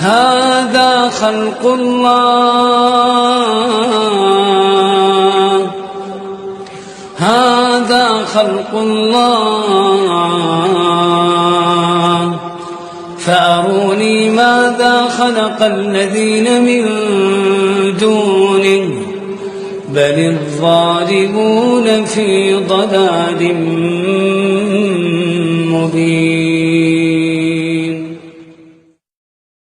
هذا خلق الله، هذا خلق الله، فأروني ماذا خلق الذين من دونه، بل الظالمون في ضلال مبين.